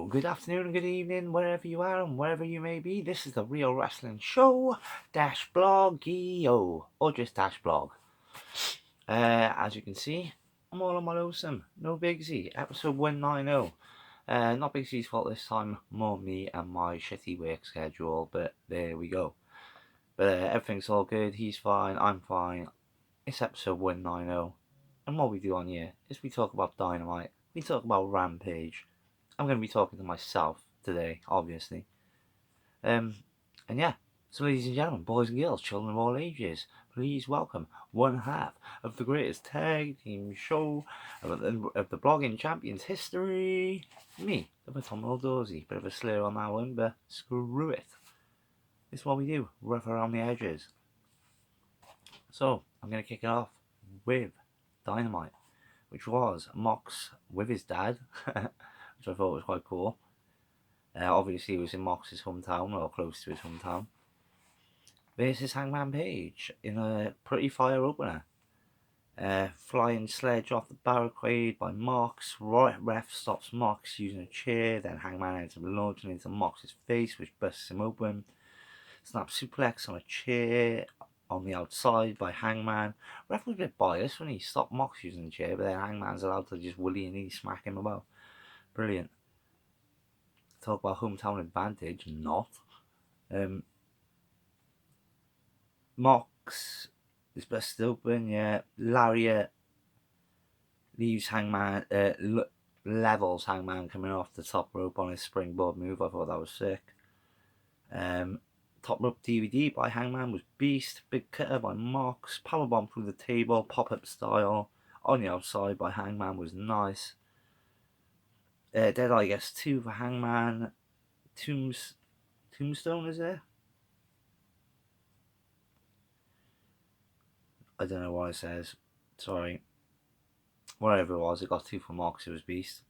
good afternoon and good evening, wherever you are and wherever you may be. This is the Real Wrestling Show, dash blog-eo, or just dash blog. As you can see, I'm all on my lonesome. No Big Z, episode 190. Not Big Z's fault this time, more me and my shitty work schedule, but there we go. But everything's all good, he's fine, I'm fine. It's episode 190, and what we do on here is we talk about Dynamite, we talk about Rampage. I'm going to be talking to myself today, obviously. And yeah, so ladies and gentlemen, boys and girls, children of all ages, please welcome one half of the greatest tag team show of the blogging champions history, me, the phenomenal Dorsey. Bit of a slur on that one, but screw it. It's what we do, rough around the edges. So, I'm going to kick it off with Dynamite, which was Mox with his dad, which I thought was quite cool. Obviously, he was in Mox's hometown, or close to his hometown, versus Hangman Page in a pretty fire opener. Flying sledge off the barricade by Mox. Ref stops Mox using a chair, then Hangman ends up launching into Mox's face, which busts him open. Snap suplex on a chair on the outside by Hangman. Ref was a bit biased when he stopped Mox using the chair, but then Hangman's allowed to just willy-nilly smack him about. Brilliant. Talk about hometown advantage, not. Mox is busted open, yeah. Lariat leaves Hangman, levels Hangman coming off the top rope on his springboard move. I thought that was sick. Top rope DVD by Hangman was beast. Big cutter by Mox. Powerbomb through the table, pop-up style. On the outside by Hangman was nice. Dead Eye gets 2 for Hangman. Tombstone is there? I don't know what it says. Sorry. Whatever it was, it got 2 for Mox. It was beast.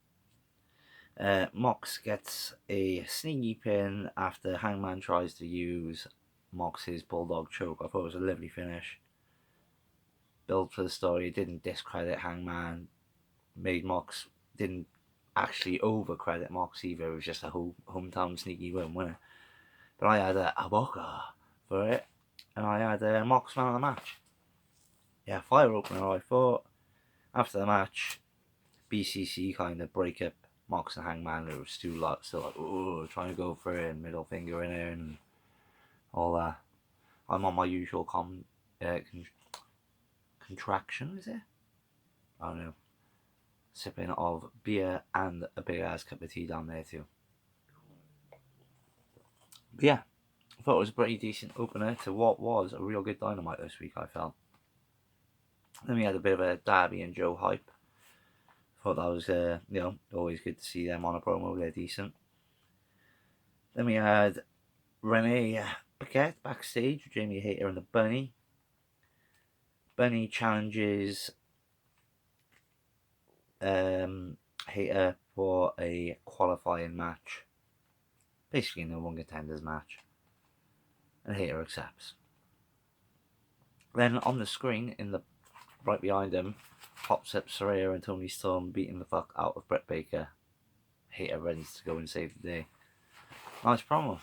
Mox gets a sneaky pin after Hangman tries to use Mox's bulldog choke. I thought it was a lovely finish. Build for the story. It didn't discredit Hangman. Made Mox. Didn't actually overcredit Mox either. It was just a hometown sneaky win, wasn't it? But I had a Boca for it. And I had a Mox man of the match. Yeah, fire opener, I thought. After the match, BCC kind of break up Mox and Hangman. It was still like, oh, trying to go for it, and middle finger in there, and all that. I'm on my usual contraction, is it? I don't know. Sipping of beer and a big ass cup of tea down there too. But yeah, I thought it was a pretty decent opener to what was a real good Dynamite this week, I felt. Then we had a bit of a Darby and Joe hype. Thought that was, always good to see them on a promo. They're decent. Then we had Renee Paquette backstage with Jamie Hayter and the Bunny. Bunny challenges Hayter for a qualifying match. Basically a no one contenders match. And Hayter accepts. Then on the screen, right behind him, pops up Saraya and Tony Storm beating the fuck out of Britt Baker. Hayter runs to go and save the day. Nice promo.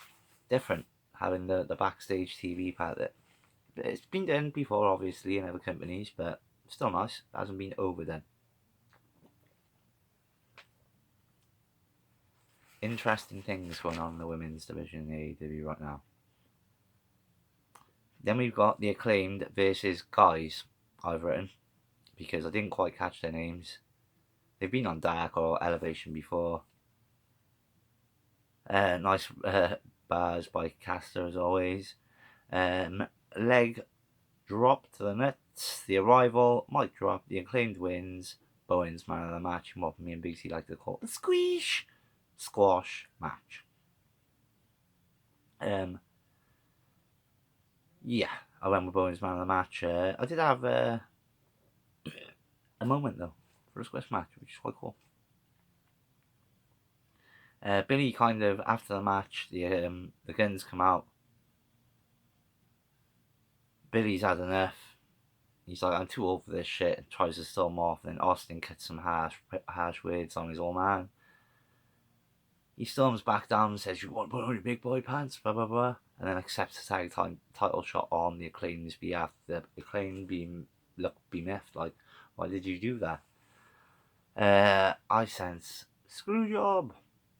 Different, having the backstage TV part that it's been done before, obviously, in other companies, but still nice. It hasn't been overdone. Interesting things going on in the women's division in AEW right now. Then we've got the Acclaimed versus Guys, I've written, because I didn't quite catch their names. They've been on Dark or Elevation before. Nice bars by Caster as always. Leg drop to the nuts. The Arrival, mic drop. The Acclaimed wins. Bowen's man of the match, and what me and Big C like to call the squash match. Yeah, I went with Bowen's man of the match. I did have a moment though for a squash match, which is quite cool. Billy kind of, after the match, the guns come out. Billy's had enough. He's like, I'm too old for this shit, and tries to storm off. And then Austin cuts some harsh words on his old man. He storms back down and says, "You want to put on your big boy pants, blah blah blah," and then accepts a tag title shot on the Acclaim's behalf. The Acclaim being miffed, like, why did you do that? I sense screw job.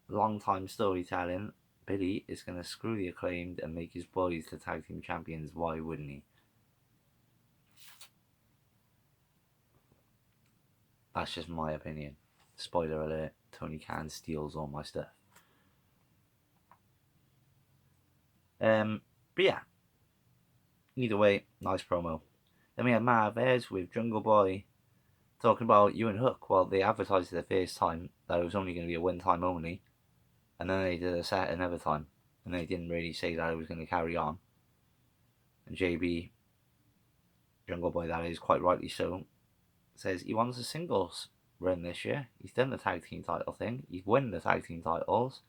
Long time storytelling. Billy is going to screw the Acclaimed and make his boys the tag team champions. Why wouldn't he? That's just my opinion. Spoiler alert, Tony Khan steals all my stuff. But yeah, either way, nice promo. Then we had Marvez with Jungle Boy talking about you and Hook. Well, they advertised it the first time that it was only going to be a one time only, and then they did a set another time, and they didn't really say that it was going to carry on. And JB, Jungle Boy that is, quite rightly so, says he wants a singles run this year. He's done the tag team title thing. He's won the tag team titles.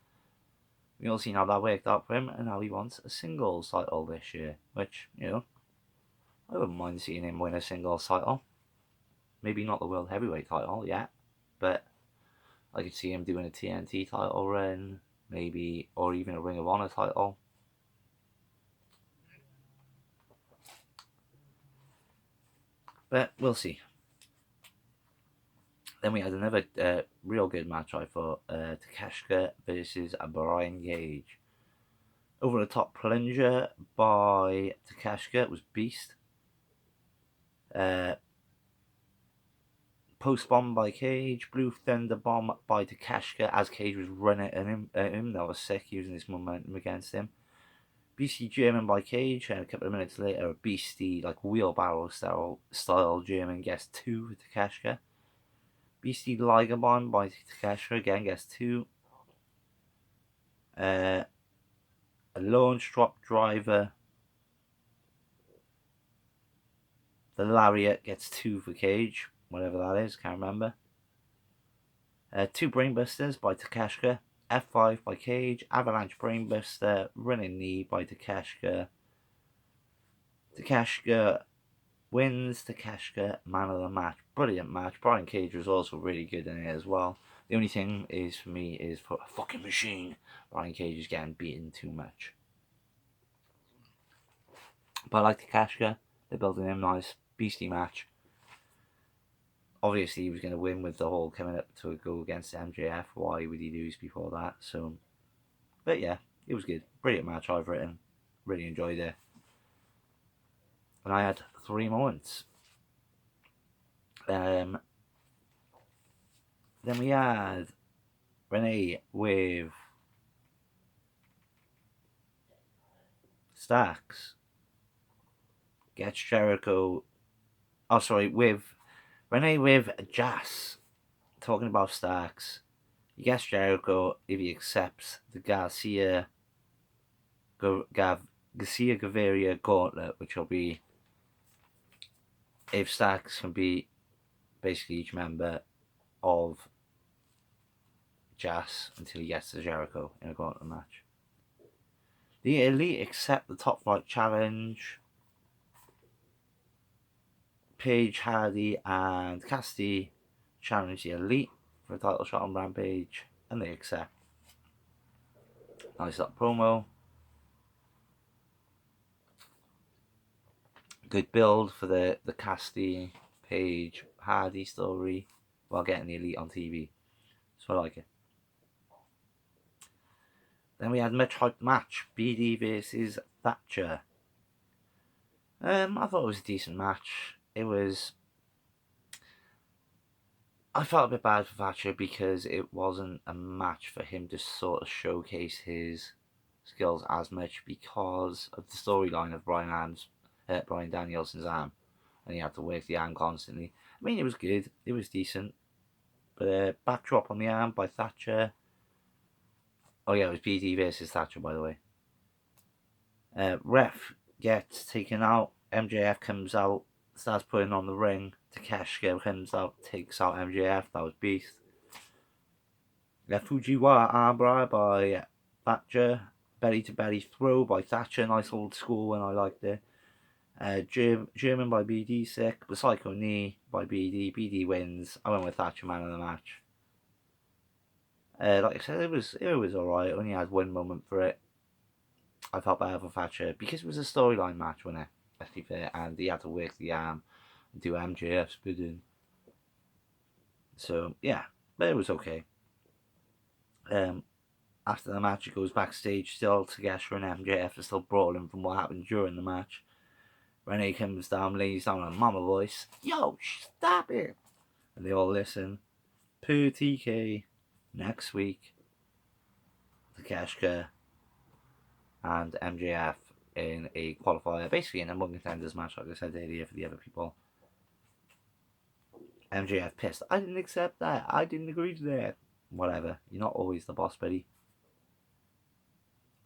We all seen how that worked out for him, and now he wants a singles title this year. Which, you know, I wouldn't mind seeing him win a singles title. Maybe not the World Heavyweight title yet, but I could see him doing a TNT title run, maybe, or even a Ring of Honor title. But we'll see. Then we had another real good match, I thought. Takeshita versus Brian Cage. Over the top plunger by Takeshita was Beast. Post bomb by Cage. Blue Thunder bomb by Takeshita as Cage was running at him. That was sick, using his momentum against him. Beastie German by Cage, and a couple of minutes later, a Beastie, like, wheelbarrow style German gets 2 for Takeshita. Beastie Liger bomb by Takeshita again gets 2. A launch drop driver. The lariat gets 2 for Cage, whatever that is, can't remember. 2 brainbusters by Takeshita. F5 by Cage. Avalanche brainbuster. Running knee by Takeshita. Takeshita wins. Takeshita man of the match. Brilliant match. Brian Cage was also really good in it as well. The only thing is, for me, is for a fucking machine, Brian Cage is getting beaten too much. But I like Takeshita. They're building him nice. Beastie match. Obviously, he was going to win with the whole coming up to go against MJF. Why would he lose before that? So, but yeah, it was good. Brilliant match I've written. Really enjoyed it. And I had 3 moments. Then we had Renee with Stacks. Gets Jericho. Oh, sorry, with Renee with Jazz. Talking about Stacks. He gets Jericho if he accepts the Garcia Gaviria gauntlet, which will be if Stacks can beat basically each member of Jazz until he gets to Jericho in a gauntlet match. The Elite accept the Top Flight Challenge. Paige, Hardy, and Cassidy challenge the Elite for a title shot on Rampage, and they accept. Nice that promo. Good build for the Cassidy, Paige, Hardy story while getting the Elite on TV. So I like it. Then we had a much hyped match, BD versus Thatcher. I thought it was a decent match. I felt a bit bad for Thatcher because it wasn't a match for him to sort of showcase his skills as much because of the storyline of Brian Danielson's arm, and he had to work the arm constantly. I mean, it was good, it was decent, but backdrop on the arm by Thatcher. Oh yeah, it was BD versus Thatcher, by the way. Ref gets taken out. MJF comes out, starts putting on the ring. Takeshita comes out, takes out MJF. That was Beast. Fujiwara armbar by Thatcher. Belly to belly throw by Thatcher. Nice old school one, I liked it. German by BD, sick. The Psycho knee by BD. BD wins. I went with Thatcher man of the match. Like I said, it was alright. Only had one moment for it. I felt bad for Thatcher because it was a storyline match, wasn't it? Let's be fair, and he had to work the arm and do MJF's bidding. So yeah, but it was okay. After the match, he goes backstage still to Gesher and MJF are still brawling from what happened during the match. Renee comes down, lays down a mama voice. Yo, stop it! And they all listen. Poo TK next week. Takeshka and MJF in a qualifier, basically in a Among Contenders match, like I said earlier, for the other people. MJF pissed. I didn't accept that. I didn't agree to that. Whatever. You're not always the boss, buddy.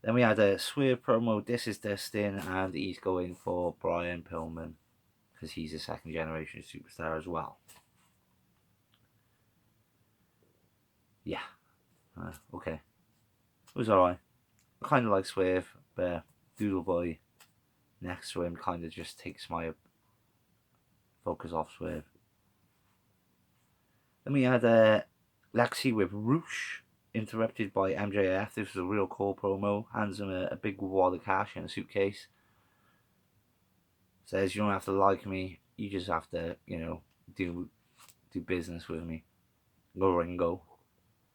Then we had a Swerve promo. This is Destin, and he's going for Brian Pillman because he's a second generation superstar as well. Yeah. Okay. It was alright. I kind of like Swerve, but Doodle Boy next to him kind of just takes my focus off Swerve. Then we had Lexi with Roosh, interrupted by MJF. This was a real cool promo. Hands him a big wad of cash in a suitcase. Says, you don't have to like me. You just have to, do business with me. Go Ringo.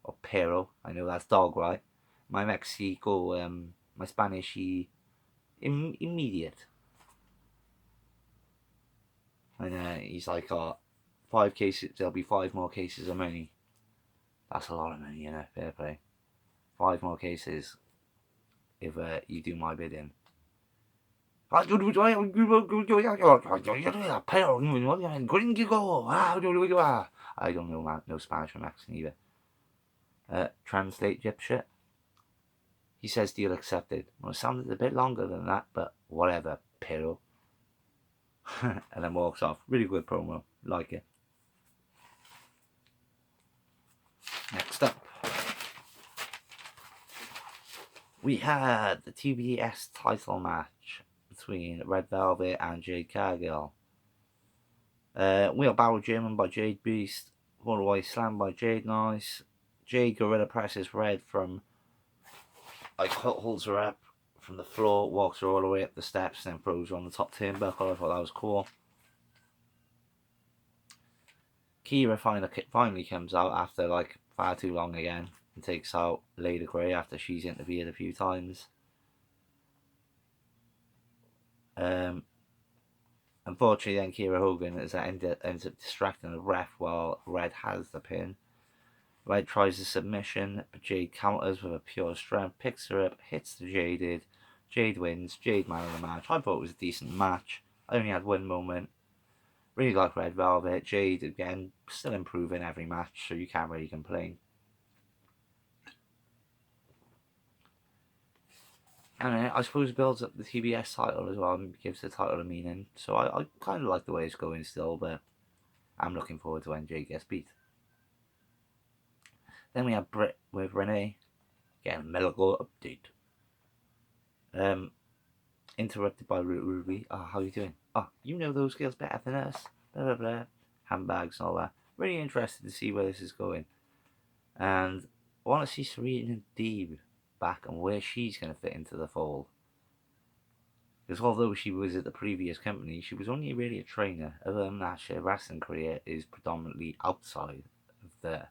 Or Pero. I know that's dog, right? My Mexico, my Spanish, immediate. And he's like, 5 cases, there'll be 5 more cases of money. That's a lot of money, fair play. 5 more cases if you do my bidding. I don't know no Spanish or Mexican either. Translate dipshit. He says deal accepted. Well, it sounded a bit longer than that, but whatever, pero. And then walks off. Really good promo. Like it. Next up, we had the TBS title match between Red Velvet and Jade Cargill. Wheelbarrow German by Jade Beast. Runaway Slam by Jade Nice. Jade Gorilla presses Red from, holds her up from the floor, walks her all the way up the steps, and then throws her on the top turnbuckle. I thought that was cool. Kira finally comes out after far too long again and takes out Lady Grey after she's interfered a few times. Unfortunately, then Kira Hogan ends up distracting the ref while Red has the pin. Red tries a submission, but Jade counters with a pure strength, picks her up, hits the Jaded. Jade wins. Jade man of the match. I thought it was a decent match. I only had one moment. Really like Red Velvet. Jade, again, still improving every match, so you can't really complain. And I suppose it builds up the TBS title as well and gives the title a meaning. So I kind of like the way it's going still, but I'm looking forward to when Jade gets beat. Then we have Britt with Renee. Getting a medical update. Interrupted by Ruby. Oh, how are you doing? Oh, you know those girls better than us. Blah, blah, blah. Handbags and all that. Really interested to see where this is going. And I want to see Serena Deeb back and where she's going to fit into the fold. Because although she was at the previous company, she was only really a trainer. Other than that, her wrestling career is predominantly outside of the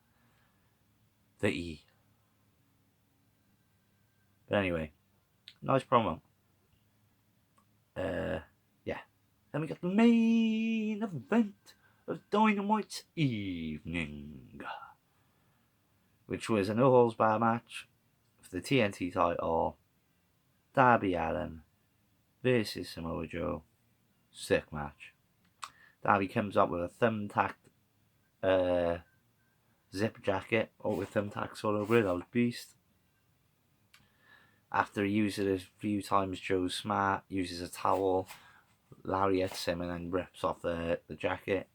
E. But anyway, nice promo. Yeah. Then we got the main event of Dynamite's evening, which was a no-holds-barred match for the TNT title. Darby Allin versus Samoa Joe. Sick match. Darby comes up with a thumbtacked zip jacket, or with thumbtacks all over it. That was beast. After he uses it a few times, Joe's smart, uses a towel, lariats him and then rips off the jacket.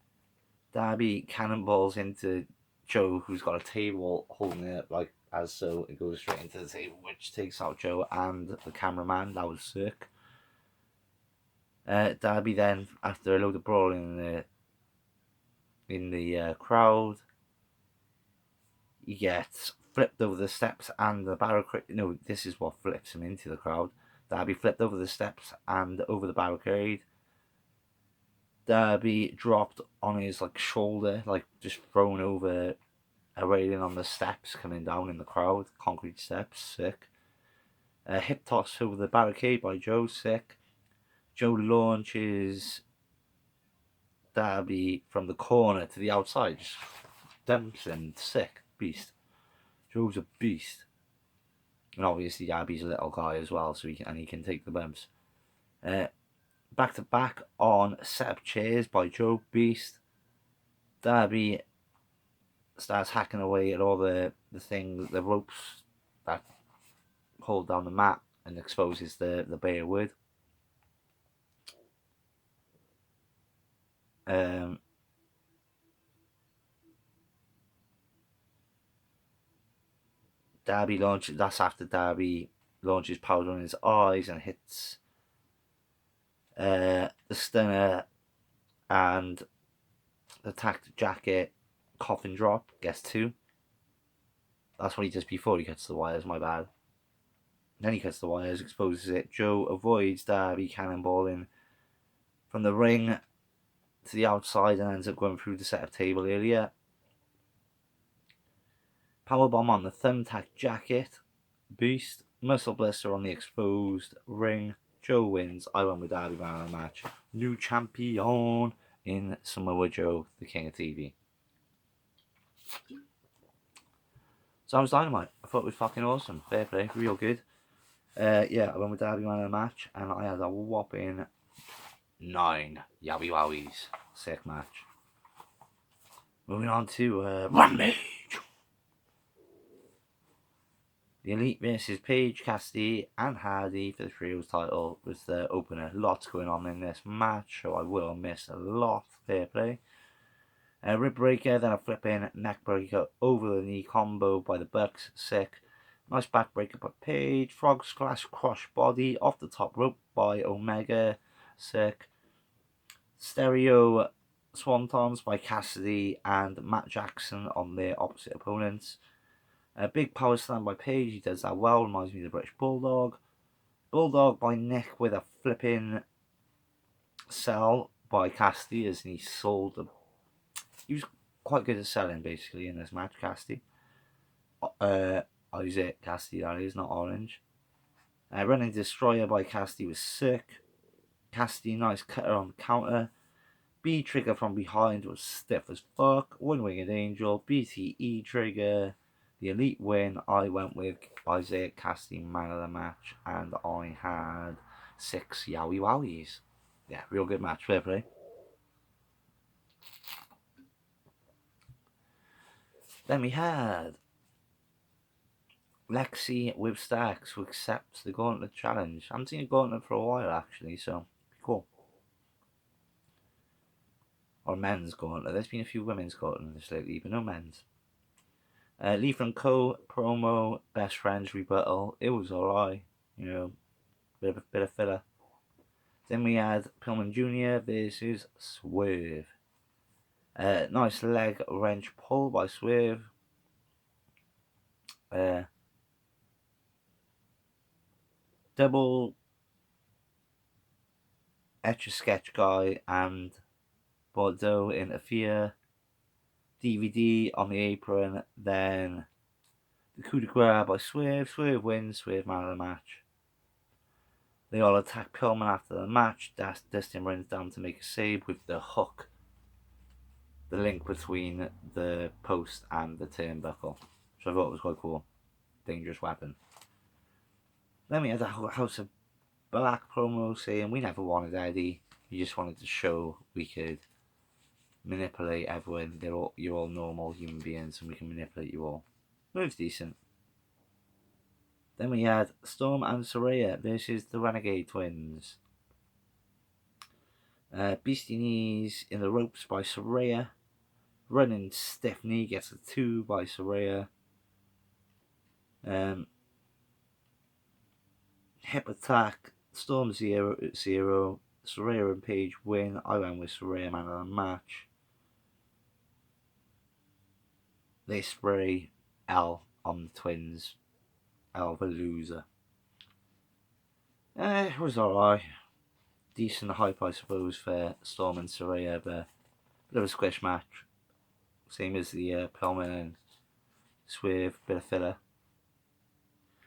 Darby cannonballs into Joe, who's got a table holding it as so. It goes straight into the table, which takes out Joe and the cameraman. That was sick. Darby then, after a load of brawling in the crowd, he gets flipped over the steps and the barricade. No, this is what flips him into the crowd. Darby flipped over the steps and over the barricade. Darby dropped on his shoulder, just thrown over a railing on the steps coming down in the crowd. Concrete steps, sick. Hip toss over the barricade by Joe, sick. Joe launches Darby from the corner to the outside, just dumps him, sick, beast. Joe's a beast. And obviously Darby's a little guy as well, so he can take the bumps. Back to back on set up chairs by Joe, beast. Darby starts hacking away at all the ropes that hold down the mat and exposes the bare wood. Darby launches. That's after Darby launches powder on his eyes and hits the stunner and the tactic jacket coffin drop. Gets 2. That's what he does before he cuts the wires. My bad. Then he cuts the wires, exposes it. Joe avoids Darby cannonballing from the ring to the outside and ends up going through the setup table earlier. Powerbomb on the thumbtack jacket. Beast. Muscle blister on the exposed ring. Joe wins. I went with Darby man of the match. New champion in Samoa Joe, the king of TV. So I was Dynamite. I thought it was fucking awesome. Fair play. Real good. I went with Darby man of the match and I had a whopping 9 yowie wowies. Sick match. Moving on to Rampage. The Elite versus Page, Cassidy and Hardy for the Trios title was the opener. Lots going on in this match, so I will miss a lot. Fair play. Rib breaker, then a flipping neck breaker over the knee combo by the Bucks. Sick. Nice back breaker by Page. Frog splash crush body off the top rope by Omega. Sick. Stereo swantons by Cassidy and Matt Jackson on their opposite opponents. A big power slam by Page, he does that well, reminds me of the British Bulldog. Bulldog by Nick with a flipping sell by Cassidy as he sold them. He was quite good at selling basically in this match, Cassidy. Isaac Cassidy, that is, not Orange. Running Destroyer by Cassidy was sick. Cassidy, nice cutter on the counter. B trigger from behind was stiff as fuck. One Winged Angel, BTE trigger. The Elite win. I went with Isaiah Cassidy man of the match and I had 6 yowie wowies. Yeah, real good match, fair play. Then we had Lexi with Stacks who accepts the Gauntlet challenge. I haven't seen a Gauntlet for a while actually, so cool. Or men's Gauntlet. There's been a few women's Gauntlets lately, but no men's. Lee from Co promo, best friends rebuttal. It was alright, bit of filler. Then we had Pillman Jr. versus Swerve. Nice leg wrench pull by Swerve. Double Etch-a-Sketch guy and Bordeaux interfere. DVD on the apron, then the coup de grace by Swerve. Swerve wins, Swerve man of the match. They all attack Pillman after the match. Dustin runs down to make a save with the hook, the link between the post and the turnbuckle, which I thought was quite cool. Dangerous weapon. Then we had a House of Black promo saying we never wanted Eddie, we just wanted to show we could manipulate everyone. You're all normal human beings and we can manipulate you all. It was decent. Then we had Storm and Saraya versus the Renegade Twins. Beastie knees in the ropes by Saraya. Running stiff knee gets a 2 by Saraya. Hip attack, Storm 0. Saraya and Page win. I went with Saraya man of the match. They spray L on the twins. Of a loser. It was alright. Decent hype, I suppose, for Storm and Saraya, but a bit of a squish match. Same as the Pillman and Swerve, bit of filler.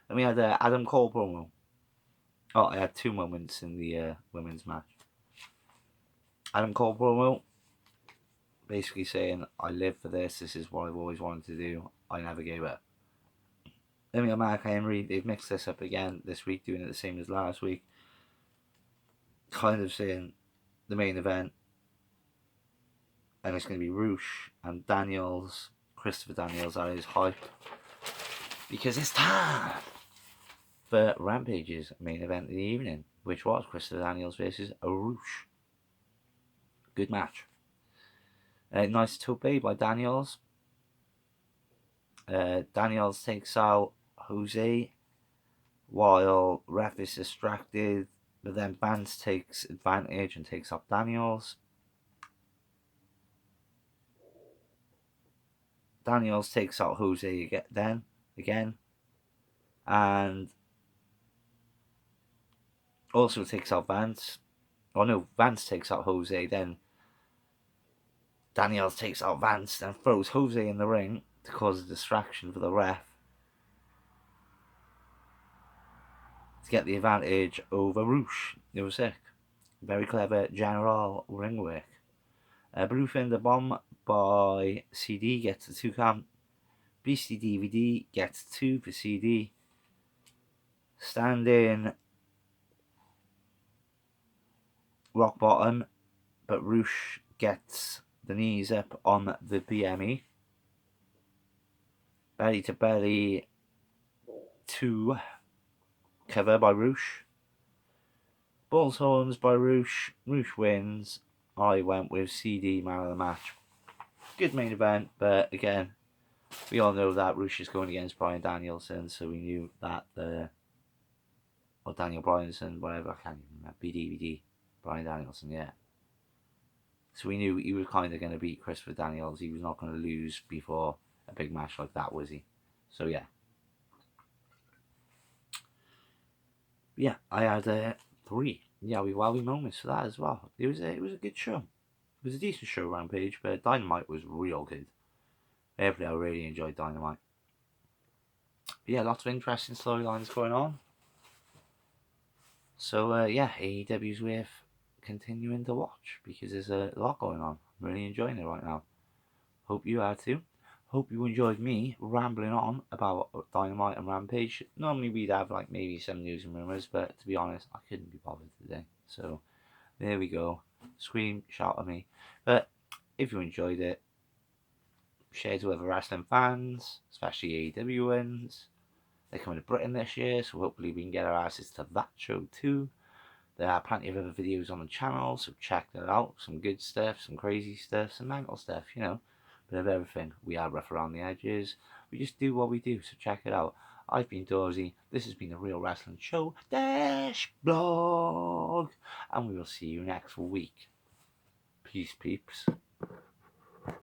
And we had Adam Cole promo. Oh, I had two moments in the women's match. Adam Cole promo, basically saying, I live for this is what I've always wanted to do, I never gave up. Then we got Mark Henry, they've mixed this up again this week, doing it the same as last week. Kind of saying the main event, and it's going to be Roosh and Daniels, Christopher Daniels, that is hype, because it's time for Rampage's main event of the evening, which was Christopher Daniels versus Roosh. Good match. Nice tope by Daniels. Daniels takes out Jose while Ref is distracted, but then Vance takes advantage and takes up Daniels. Daniels takes out Jose again, and also takes out Vance. Oh no, Vance takes out Jose, then Daniels takes out Vance, then throws Jose in the ring to cause a distraction for the ref to get the advantage over Roosh. It was sick. Very clever general ring work. Bluefinger bomb by CD gets the 2 count. Beastie DVD gets 2 for CD. Standing rock bottom, but Roosh gets the knees up on the BME. Belly to belly 2 cover by Roosh. Bull's horns by Roosh. Roosh wins. I went with CD man of the match. Good main event, but again, we all know that Roosh is going against Bryan Danielson, so we knew that or Daniel Bryanson, whatever, I can't even remember, BDVD, Bryan Danielson, yeah. So we knew he was kind of going to beat Christopher Daniels. He was not going to lose before a big match like that, was he? So yeah. Yeah, I had 3 Wowie moments for that as well. It was a good show. It was a decent show, Rampage, but Dynamite was real good. Every I really enjoyed Dynamite. But yeah, lots of interesting storylines going on. So yeah, AEW's worth continuing to watch because there's a lot going on. I'm really enjoying it right now. Hope you are too. Hope you enjoyed me rambling on about Dynamite and Rampage. Normally we'd have like maybe some news and rumours, but to be honest, I couldn't be bothered today. So there we go. Scream, shout at me. But if you enjoyed it, share to other wrestling fans, especially AEW ones. They're coming to Britain this year, so hopefully we can get our asses to that show too. There are plenty of other videos on the channel, so check that out. Some good stuff, some crazy stuff, some mental stuff, you know. Bit of everything. We are rough around the edges. We just do what we do, so check it out. I've been Dorsey. This has been the Real Wrestling Show - blog. And we will see you next week. Peace, peeps.